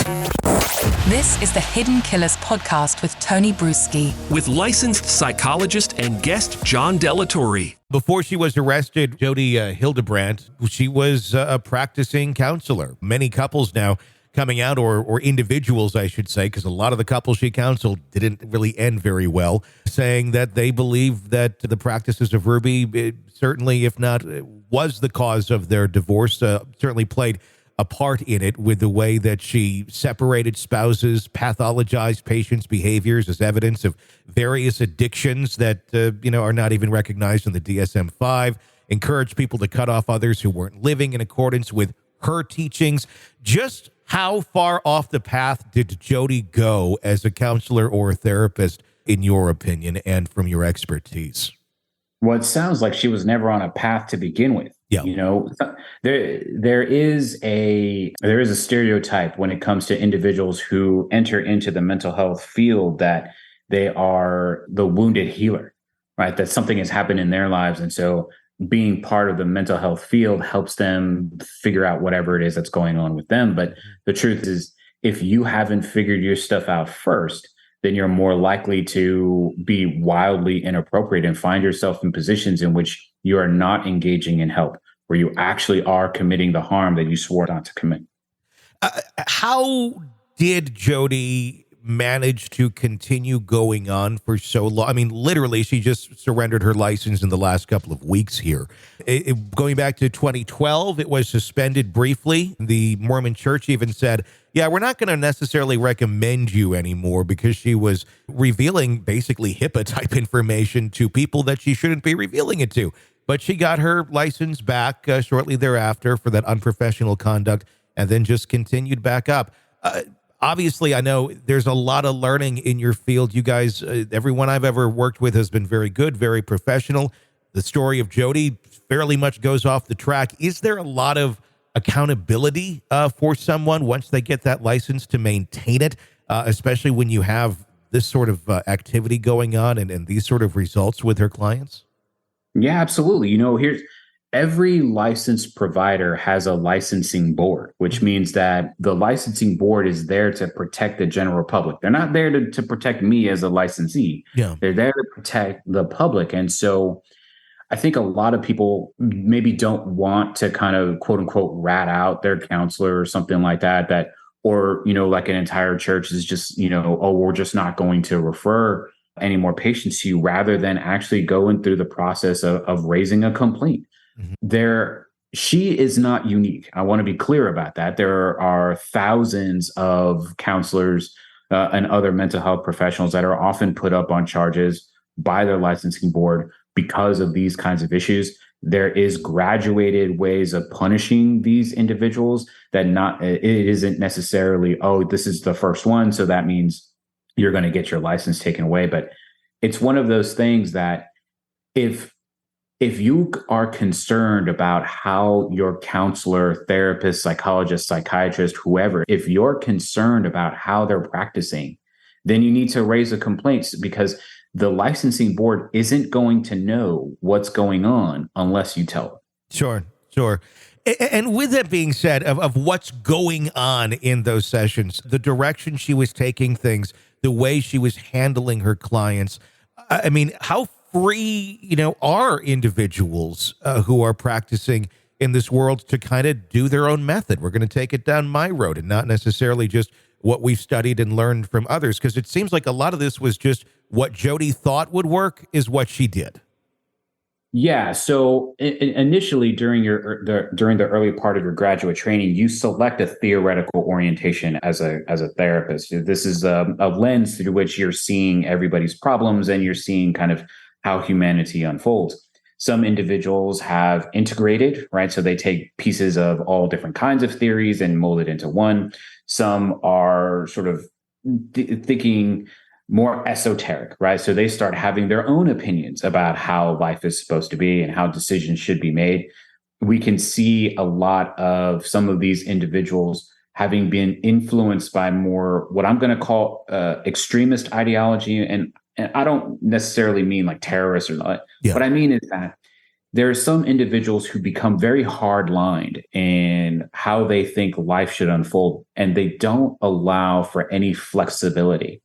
This is the Hidden Killers podcast with Tony Brueski. With licensed psychologist and guest John Delatorre. Before she was arrested, Jodi Hildebrandt, she was a practicing counselor. Many couples now coming out, or individuals, I should say, because a lot of the couples she counseled didn't really end very well, saying that they believe that the practices of Ruby certainly, if not, was the cause of their divorce, certainly played a part in it with the way that she separated spouses, pathologized patients' behaviors as evidence of various addictions that, are not even recognized in the DSM-5, encouraged people to cut off others who weren't living in accordance with her teachings. Just how far off the path did Jodi go as a counselor or a therapist, in your opinion, and from your expertise? Well, it sounds like she was never on a path to begin with. Yeah. There is a stereotype when it comes to individuals who enter into the mental health field that they are the wounded healer, right? That something has happened in their lives. And so being part of the mental health field helps them figure out whatever it is that's going on with them. But the truth is, if you haven't figured your stuff out first, then you're more likely to be wildly inappropriate and find yourself in positions in which you are not engaging in help, where you actually are committing the harm that you swore not to commit. How did Jodi manage to continue going on for so long? I mean, literally, she just surrendered her license in the last couple of weeks here. Going back to 2012, it was suspended briefly. The Mormon Church even said, yeah, we're not going to necessarily recommend you anymore, because she was revealing basically HIPAA-type information to people that she shouldn't be revealing it to. But she got her license back shortly thereafter for that unprofessional conduct, and then just continued back up. Obviously, I know there's a lot of learning in your field. You guys, everyone I've ever worked with has been very good, very professional. The story of Jodi fairly much goes off the track. Is there a lot of accountability for someone once they get that license to maintain it, especially when you have this sort of activity going on and these sort of results with her clients? Yeah, absolutely. Every licensed provider has a licensing board, which means that the licensing board is there to protect the general public. They're not there to protect me as a licensee. Yeah. They're there to protect the public. And so I think a lot of people maybe don't want to kind of quote unquote rat out their counselor or something like that, or, like an entire church is just, we're just not going to refer any more patients to you, rather than actually going through the process of raising a complaint. Mm-hmm. She is not unique. I want to be clear about that. There are thousands of counselors and other mental health professionals that are often put up on charges by their licensing board because of these kinds of issues. There is graduated ways of punishing these individuals it isn't necessarily, this is the first one, so that means you're going to get your license taken away. But it's one of those things that if you are concerned about how your counselor, therapist, psychologist, psychiatrist, whoever, if you're concerned about how they're practicing, then you need to raise a complaint, because the licensing board isn't going to know what's going on unless you tell them. Sure. And with that being said, of what's going on in those sessions, the direction she was taking things, the way she was handling her clients, I mean, how free, are individuals who are practicing in this world to kind of do their own method? We're going to take it down my road, and not necessarily just what we've studied and learned from others, because it seems like a lot of this was just what Jodi thought would work is what she did. Yeah. So initially, during the early part of your graduate training, you select a theoretical orientation as a therapist. This is a lens through which you're seeing everybody's problems, and you're seeing kind of how humanity unfolds. Some individuals have integrated, right? So they take pieces of all different kinds of theories and mold it into one. Some are sort of thinking more esoteric, right? So they start having their own opinions about how life is supposed to be and how decisions should be made. We can see a lot of some of these individuals having been influenced by more what I'm going to call extremist ideology. And I don't necessarily mean like terrorists or not. Yeah. What I mean is that there are some individuals who become very hard-lined in how they think life should unfold, and they don't allow for any flexibility.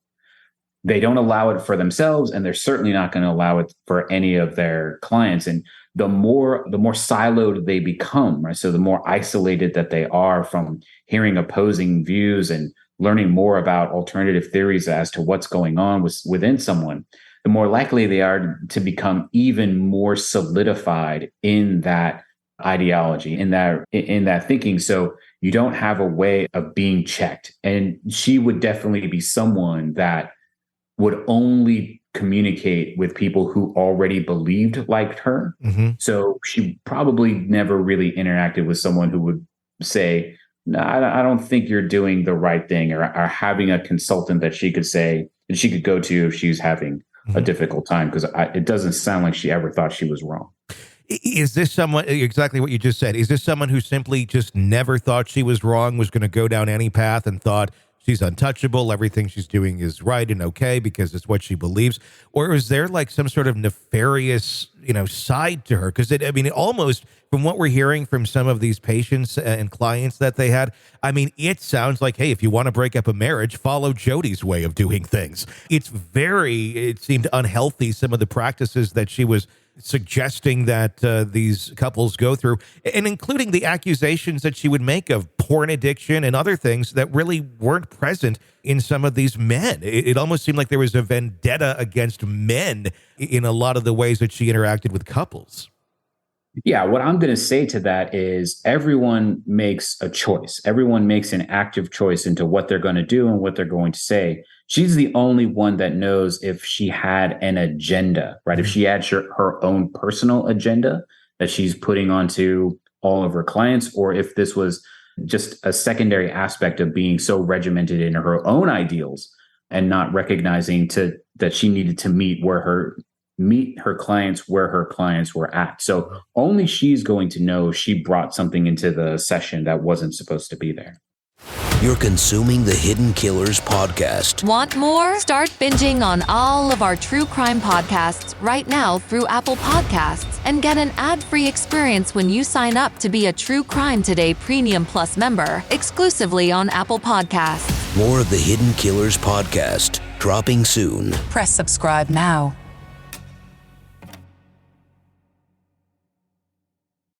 They don't allow it for themselves, and they're certainly not going to allow it for any of their clients. And the more siloed they become, right? So the more isolated that they are from hearing opposing views and learning more about alternative theories as to what's going on within someone, the more likely they are to become even more solidified in that ideology, in that thinking. So you don't have a way of being checked. And she would definitely be someone that would only communicate with people who already believed like her. Mm-hmm. So she probably never really interacted with someone who would say, no, I don't think you're doing the right thing, or having a consultant that she could say, and she could go to if she's having a difficult time, because it doesn't sound like she ever thought she was wrong. Is this someone, exactly what you just said, is this someone who simply just never thought she was wrong, was going to go down any path and thought she's untouchable, everything she's doing is right and okay because it's what she believes? Or is there like some sort of nefarious, side to her? Because it almost, from what we're hearing from some of these patients and clients that they had, it sounds like, hey, if you want to break up a marriage, follow Jodi's way of doing things. It seemed unhealthy, some of the practices that she was suggesting that these couples go through, and including the accusations that she would make of porn addiction and other things that really weren't present in some of these men. It almost seemed like there was a vendetta against men in a lot of the ways that she interacted with couples. Yeah, what I'm going to say to that is everyone makes a choice. Everyone makes an active choice into what they're going to do and what they're going to say. She's the only one that knows if she had an agenda, right? If she had her own personal agenda that she's putting onto all of her clients, or if this was just a secondary aspect of being so regimented in her own ideals and not recognizing that she needed to meet her clients where her clients were at. So only she's going to know if she brought something into the session that wasn't supposed to be there. You're consuming the Hidden Killers podcast. Want more? Start binging on all of our true crime podcasts right now through Apple Podcasts, and get an ad-free experience when you sign up to be a True Crime Today Premium Plus member, exclusively on Apple Podcasts. More of the Hidden Killers podcast, dropping soon. Press subscribe now.